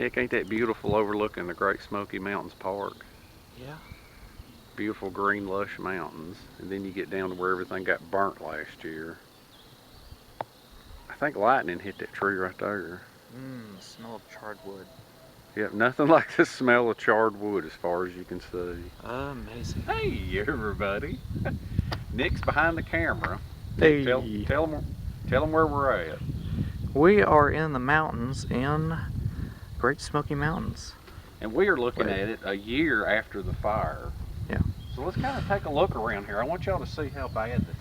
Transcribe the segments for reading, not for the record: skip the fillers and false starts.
Nick, ain't that beautiful overlooking the Great Smoky Mountains Park? Yeah. Beautiful green lush mountains. And then you get down to where everything got burnt last year. I think lightning hit that tree right there. The smell of charred wood. Yep, nothing like the smell of charred wood as far as you can see. Amazing. Hey everybody. Nick's behind the camera. Hey. Tell them where we're at. We are in the mountains in Great Smoky Mountains. And we are looking at it a year after the fire. Yeah. So let's kind of take a look around here. I want y'all to see how bad this is.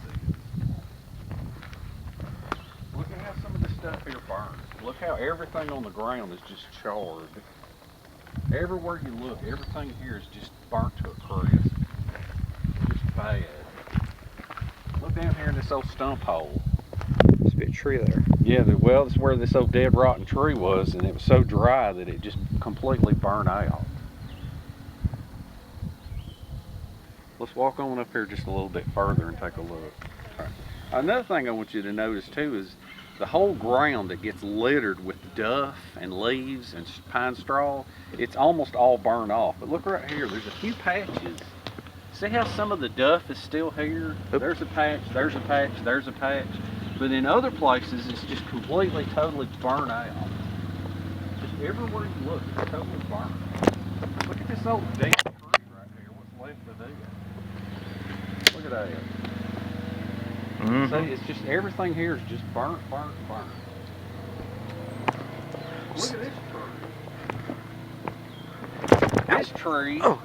Look at how some of this stuff here burns. Look how everything on the ground is just charred. Everywhere you look, everything here is just burnt to a crisp. Just bad. Look down here in this old stump hole. There's a big tree there. Yeah, well, this is where this old dead rotten tree was, and it was so dry that it just completely burned out. Let's walk on up here just a little bit further and take a look. Another thing I want you to notice too is the whole ground that gets littered with duff and leaves and pine straw, it's almost all burned off. But look right here, there's a few patches. See how some of the duff is still here? Yep. There's a patch, there's a patch, there's a patch. But in other places, it's just completely, totally burnt out. Just everywhere you look, it's totally burnt. Look at this old dead tree right here, what's left of it. Look at that. See, it's just, everything here is just burnt. Look at this tree. This tree. Oh.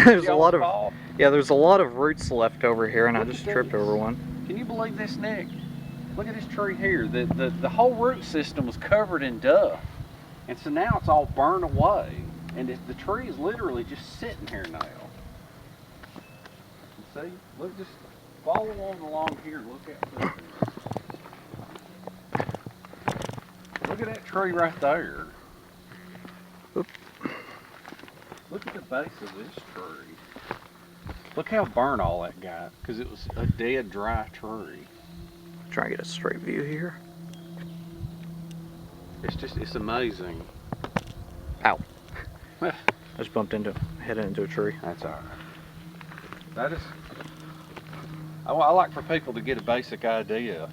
There's a lot of fall. Yeah, there's a lot of roots left over here, and I Look just at tripped this. over one. Can you believe this, Nick? Look at this tree here. The whole root system was covered in duff, and so now it's all burned away, and the tree is literally just sitting here now. See, look, just follow along here. Look at this. Look at that tree right there. Oop. Look at the base of this tree. Look how burnt all that got, because it was a dead, dry tree. Try and get a straight view here. It's amazing. Ow. I just headed into a tree. That's all right. That is, I like for people to get a basic idea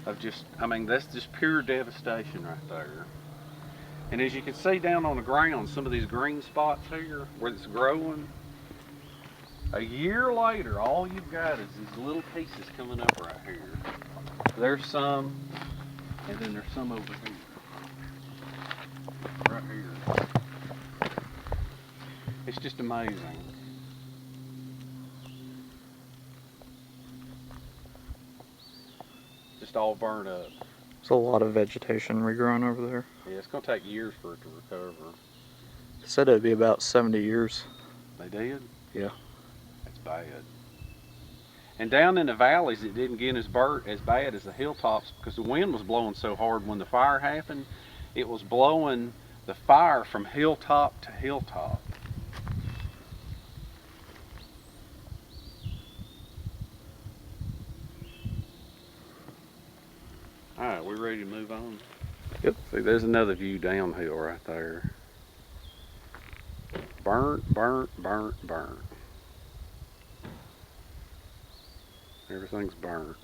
of just, I mean, that's just pure devastation right there. And as you can see down on the ground, some of these green spots here where it's growing, a year later, all you've got is these little pieces coming up right here. There's some, and then there's some over here. Right here. It's just amazing. Just all burned up. There's a lot of vegetation regrowing over there. Yeah, it's gonna take years for it to recover. They said it'd be about 70 years. They did? Yeah. That's bad. And down in the valleys, it didn't get as bad as the hilltops because the wind was blowing so hard when the fire happened. It was blowing the fire from hilltop to hilltop. All right, we ready to move on? Yep. See, there's another view downhill right there. Burnt. Everything's burnt.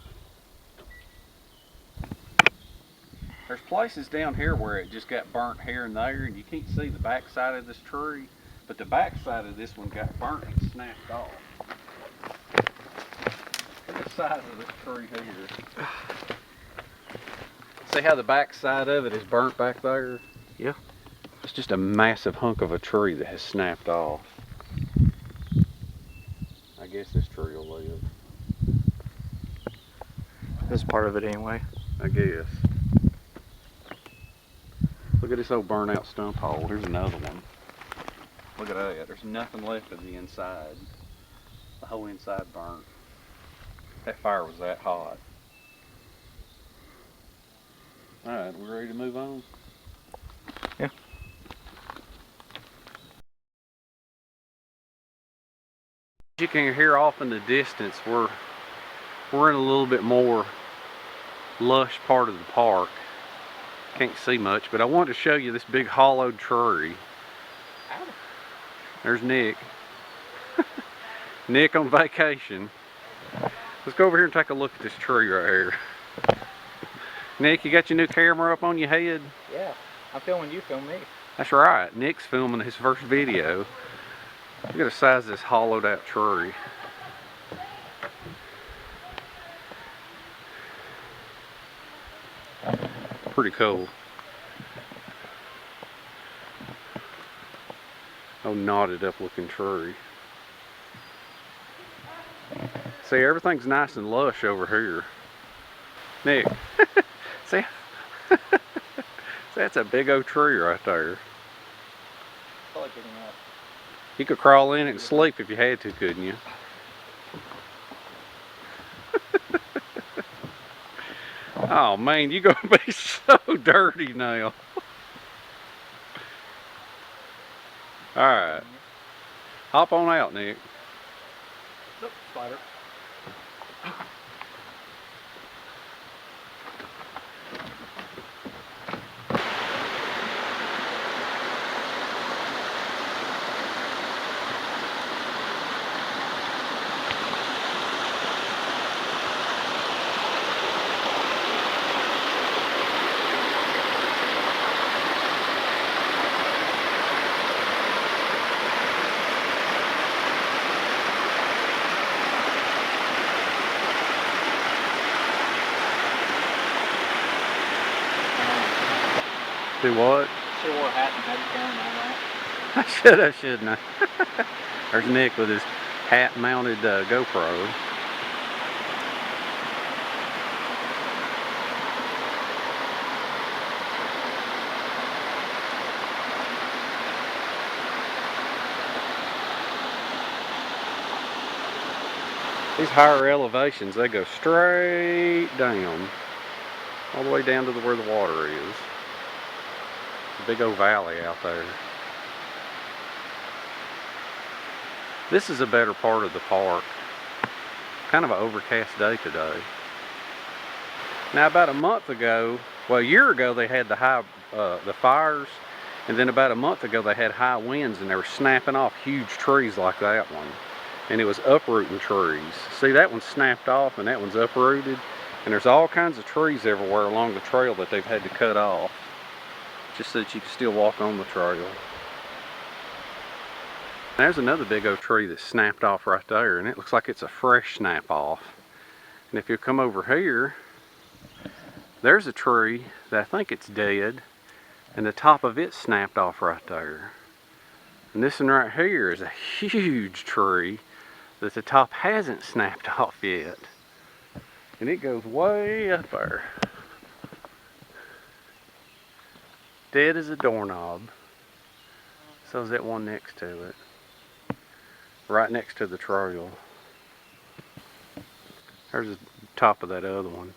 There's places down here where it just got burnt here and there, and you can't see the back side of this tree, but the back side of this one got burnt and snapped off. Look at the size of this tree here. See how the back side of it is burnt back there? Yeah. It's just a massive hunk of a tree that has snapped off. I guess this tree will live. This is part of it anyway. I guess. Look at this old burnt out stump hole. Here's another one. Look at that. There's nothing left of the inside. The whole inside burnt. That fire was that hot. Alright, we ready to move on? Yeah. You can hear off in the distance we're in a little bit more lush part of the park, can't see much, but I wanted to show you this big hollowed tree. There's Nick. Nick on vacation. Let's go over here and take a look at this tree right here. Nick, you got your new camera up on your head? Yeah, I'm filming you, film me. That's right. Nick's filming his first video. Look at the size of this hollowed out tree. Pretty cool. Oh, knotted up looking tree. See, everything's nice and lush over here. Nick, see, see, that's a big old tree right there. You could crawl in it and sleep if you had to, couldn't you? Oh man, you're gonna be so dirty now. Alright. Hop on out, Nick. Nope, spider. Do what? Should have wore a hat and had the camera on, right? I should have, shouldn't I? There's Nick with his hat mounted GoPro. These higher elevations, they go straight down, all the way down to where the water is. A big old valley out there. This is a better part of the park. Kind of an overcast day today. Now about a month ago, well, a year ago they had the fires, and then about a month ago they had high winds and they were snapping off huge trees like that one. And it was uprooting trees. See, that one's snapped off and that one's uprooted. And there's all kinds of trees everywhere along the trail that they've had to cut off, just so that you can still walk on the trail. There's another big old tree that's snapped off right there, and it looks like it's a fresh snap off. And if you come over here, there's a tree that I think it's dead, and the top of it snapped off right there. And this one right here is a huge tree that the top hasn't snapped off yet. And it goes way up there. Dead as a doorknob. So is that one next to it. Right next to the trail. There's the top of that other one.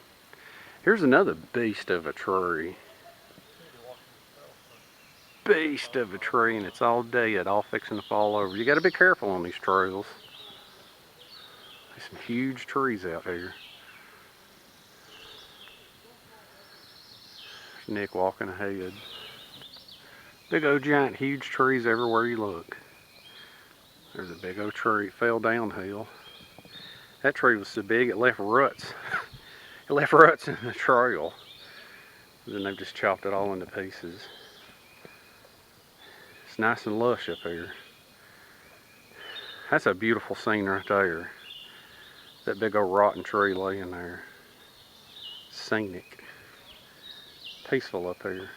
Here's another beast of a tree. Beast of a tree, and it's all dead, all fixing to fall over. You got to be careful on these trails. There's some huge trees out here. There's Nick walking ahead. Big old giant huge trees everywhere you look. There's a big old tree. It fell downhill. That tree was so big it left ruts. It left ruts in the trail. Then they've just chopped it all into pieces. It's nice and lush up here. That's a beautiful scene right there. That big old rotten tree laying there. Scenic. Peaceful up here.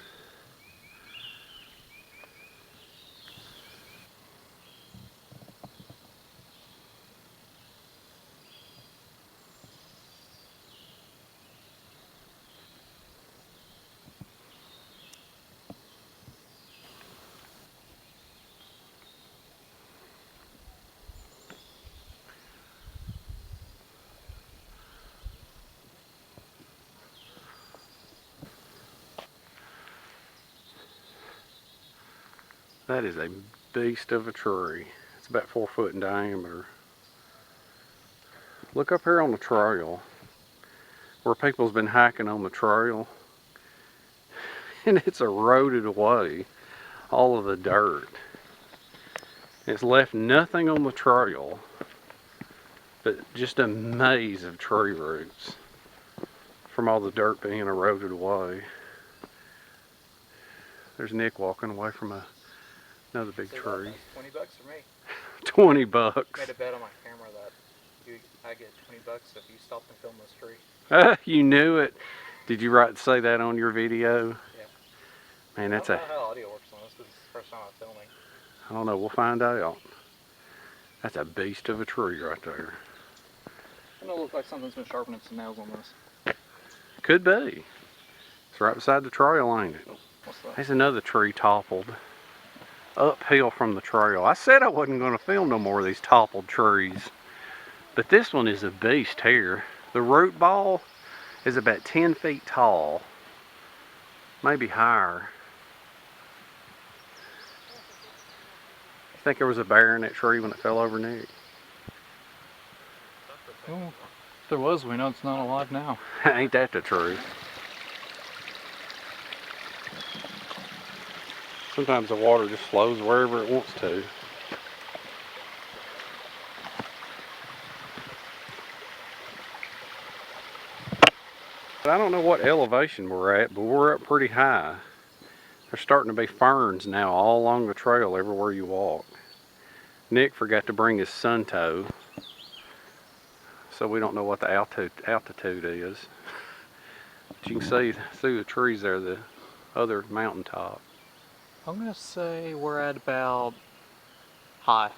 That is a beast of a tree. It's about 4 foot in diameter. Look up here on the trail where people's been hiking on the trail. and it's eroded away all of the dirt. It's left nothing on the trail but just a maze of tree roots from all the dirt being eroded away. There's Nick walking away from another big tree. $20 for me. 20 bucks. Made a bet on my camera that I get $20 if you stop and film this tree. You knew it. Did you say that on your video? Yeah. Man, that's I don't know how audio works on this because it's the first time I'm filming. I don't know. We'll find out. That's a beast of a tree right there. It looks like something's been sharpening some nails on this. Could be. It's right beside the trail, ain't it? What's that? There's another tree toppled uphill from the trail. I said I wasn't going to film no more of these toppled trees, but this one is a beast here. The root ball is about 10 feet tall, maybe higher. You think there was a bear in that tree when it fell over, Nick? Well, if there was, we know it's not alive now. Ain't that the truth? Sometimes the water just flows wherever it wants to. But I don't know what elevation we're at, but we're up pretty high. There's starting to be ferns now all along the trail everywhere you walk. Nick forgot to bring his sun toe, so we don't know what the altitude is. But you can see through the trees there the other mountaintop. I'm going to say we're at about high.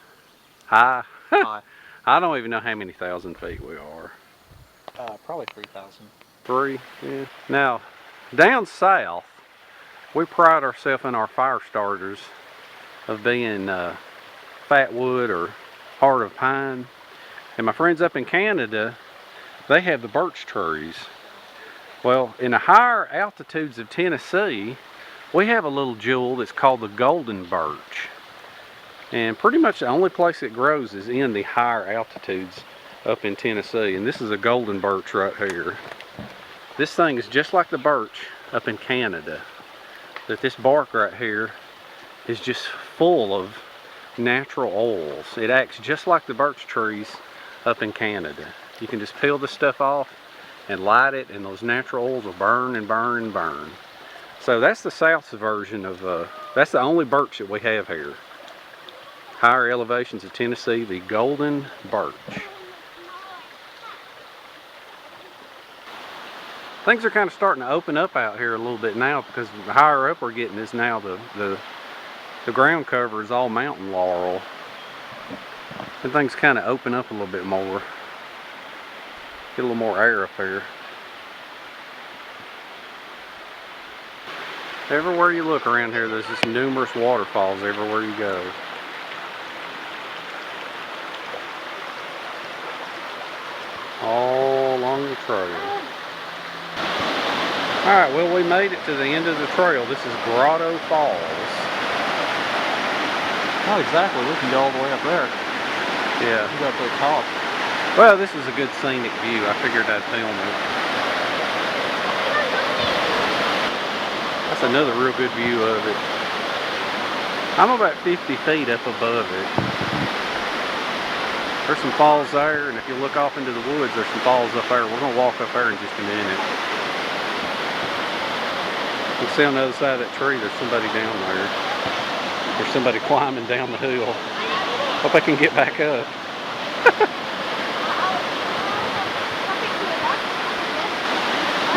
High? High. I don't even know how many thousand feet we are. Probably 3,000. 3? Yeah. Now, down south, we pride ourselves in our fire starters of being fat wood or heart of pine. And my friends up in Canada, they have the birch trees. Well, in the higher altitudes of Tennessee, we have a little jewel that's called the golden birch. And pretty much the only place it grows is in the higher altitudes up in Tennessee. And this is a golden birch right here. This thing is just like the birch up in Canada. That this bark right here is just full of natural oils. It acts just like the birch trees up in Canada. You can just peel this stuff off and light it, and those natural oils will burn and burn and burn. So that's the South's version of, that's the only birch that we have here. Higher elevations of Tennessee, the golden birch. Things are kind of starting to open up out here a little bit now, because the higher up we're getting is now the ground cover is all mountain laurel. And things kind of open up a little bit more. Get a little more air up here. Everywhere you look around here, there's just numerous waterfalls everywhere you go. All along the trail. Alright, well, we made it to the end of the trail. This is Grotto Falls. Not exactly. We can go all the way up there. Yeah. We go up to the top. Well, this is a good scenic view. I figured I'd film it. That's another real good view of it. I'm about 50 feet up above it. There's some falls there, and if you look off into the woods, there's some falls up there. We're going to walk up there in just a minute. You can see on the other side of that tree, there's somebody down there. There's somebody climbing down the hill. Hope I can get back up.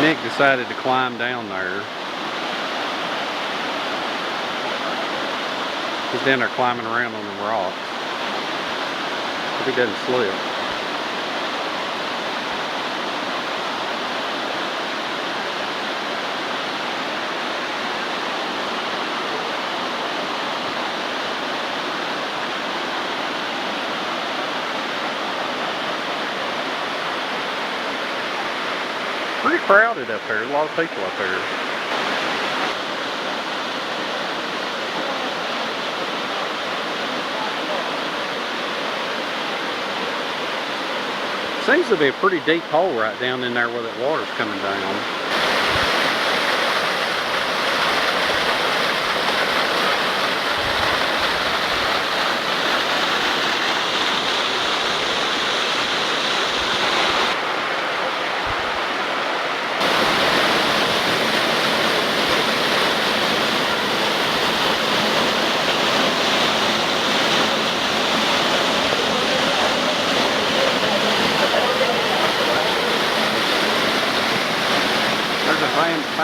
Nick decided to climb down there. He's down there climbing around on the rocks. Hope he doesn't slip. Pretty crowded up here. A lot of people up here. Seems to be a pretty deep hole right down in there where that water's coming down.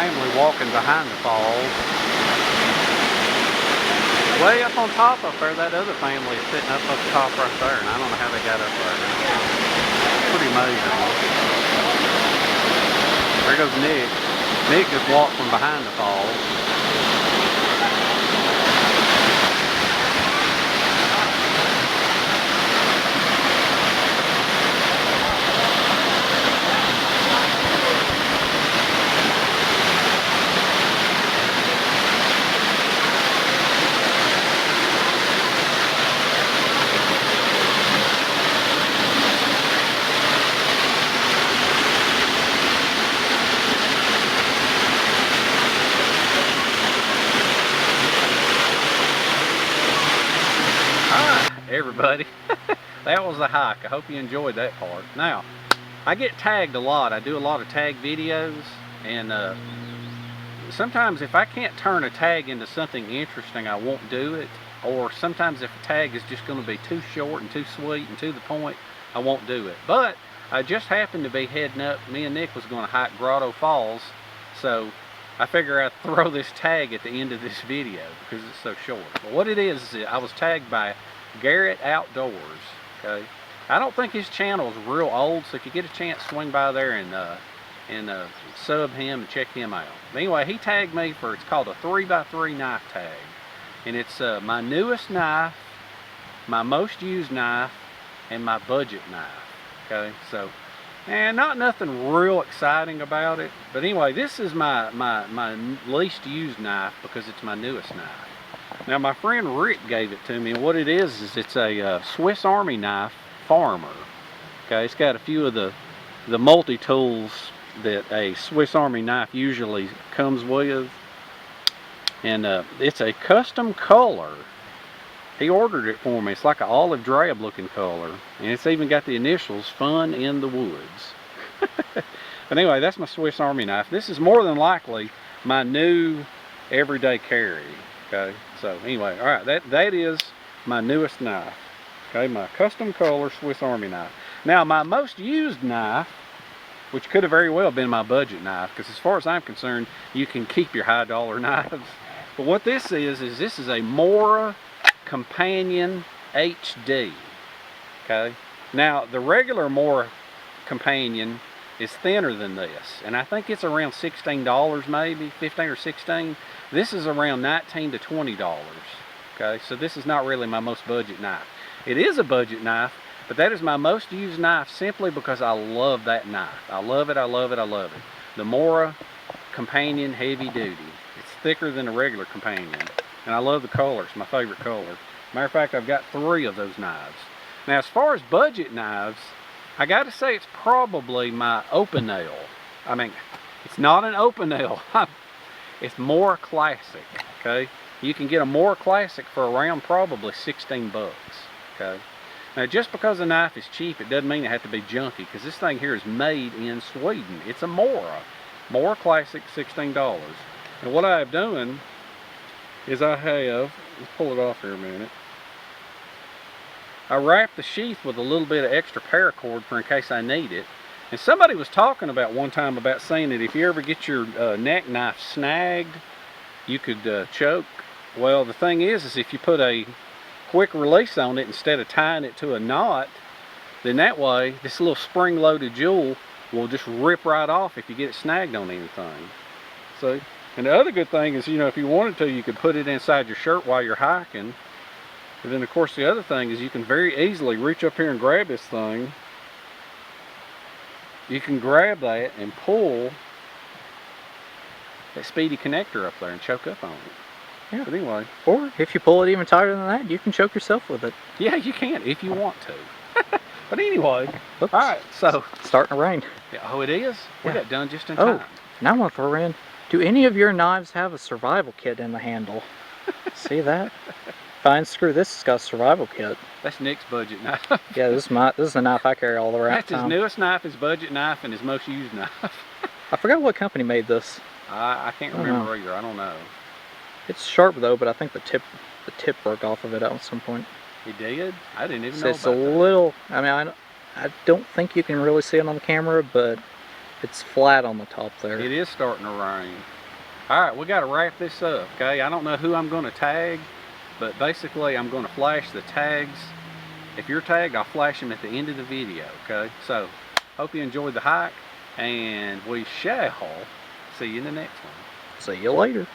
family walking behind the falls. Way up on top up there, that other family is sitting up top right there, and I don't know how they got up there. It's pretty amazing. There goes Nick. Nick just walked from behind the falls. Everybody, that was the hike. I hope you enjoyed that part. Now, I get tagged a lot. I do a lot of tag videos, and sometimes if I can't turn a tag into something interesting, I won't do it. Or sometimes if a tag is just going to be too short and too sweet and to the point, I won't do it. But I just happened to be heading up. Me and Nick was going to hike Grotto Falls, so I figure I'd throw this tag at the end of this video because it's so short. But what it is I was tagged by Gerret Outdoors. Okay, I don't think his channel is real old, so if you get a chance, swing by there and sub him and check him out. But anyway, he tagged me for, it's called a 3x3 knife tag, and it's my newest knife, my most used knife, and my budget knife. Okay, so and not nothing real exciting about it, but anyway, this is my least used knife because it's my newest knife. Now my friend Rick gave it to me, and what it is it's a Swiss Army knife farmer. Okay, it's got a few of the multi-tools that a Swiss Army knife usually comes with, and it's a custom color. He ordered it for me. It's like an olive drab looking color, and it's even got the initials "Fun in the Woods." But anyway, that's my Swiss Army knife. This is more than likely my new everyday carry. Okay, so anyway, all right, that is my newest knife. Okay, my custom color Swiss Army knife. Now my most used knife, which could have very well been my budget knife, because as far as I'm concerned, you can keep your high dollar knives. But what this is this is a Mora Companion HD. Okay, now the regular Mora Companion is thinner than this, and I think it's around $16, maybe 15 or 16. This is around $19 to $20. Okay, so this is not really my most budget knife. It is a budget knife, but that is my most used knife simply because I love that knife. I love it, I love it, I love it. The Mora Companion Heavy Duty. It's thicker than a regular Companion, and I love the color. It's my favorite color. Matter of fact, I've got 3 of those knives. Now as far as budget knives, I gotta say it's probably my open nail. I mean, it's not an open nail. It's Mora Classic. Okay, you can get a Mora Classic for around probably 16 bucks. Okay, now just because a knife is cheap, it doesn't mean it has to be junky, because this thing here is made in Sweden. It's a Mora Classic, $16. And what I have done is I have, let's pull it off here a minute. I wrap the sheath with a little bit of extra paracord for in case I need it. And somebody was talking about one time about saying that if you ever get your neck knife snagged, you could choke. Well, the thing is if you put a quick release on it instead of tying it to a knot, then that way this little spring-loaded jewel will just rip right off if you get it snagged on anything. So, and the other good thing is, you know, if you wanted to, you could put it inside your shirt while you're hiking. And then of course the other thing is you can very easily reach up here and grab this thing. You can grab that and pull that speedy connector up there and choke up on it. Yeah. But anyway. Or if you pull it even tighter than that, you can choke yourself with it. Yeah, you can if you want to. But anyway. Oops. All right, so. It's starting to rain. Yeah, oh, it is? We Yeah. got done just in time. Now I want to throw in, do any of your knives have a survival kit in the handle? See that? Fine, screw this, it's got a survival kit. That's Nick's budget knife. Yeah, this is the knife I carry all the way around. That's his newest knife, his budget knife, and his most used knife. I forgot what company made this. I can't remember either. I don't know. It's sharp though, but I think the tip broke off of it at some point. It did? I didn't even So know it's about a that. little, I mean, I don't think you can really see it on the camera, but it's flat on the top there. It is starting to rain. All right, we got to wrap this up, okay? I don't know who I'm going to tag, but basically I'm going to flash the tags. If you're tagged, I'll flash them at the end of the video, okay? So, hope you enjoyed the hike, and we shall see you in the next one. See you later.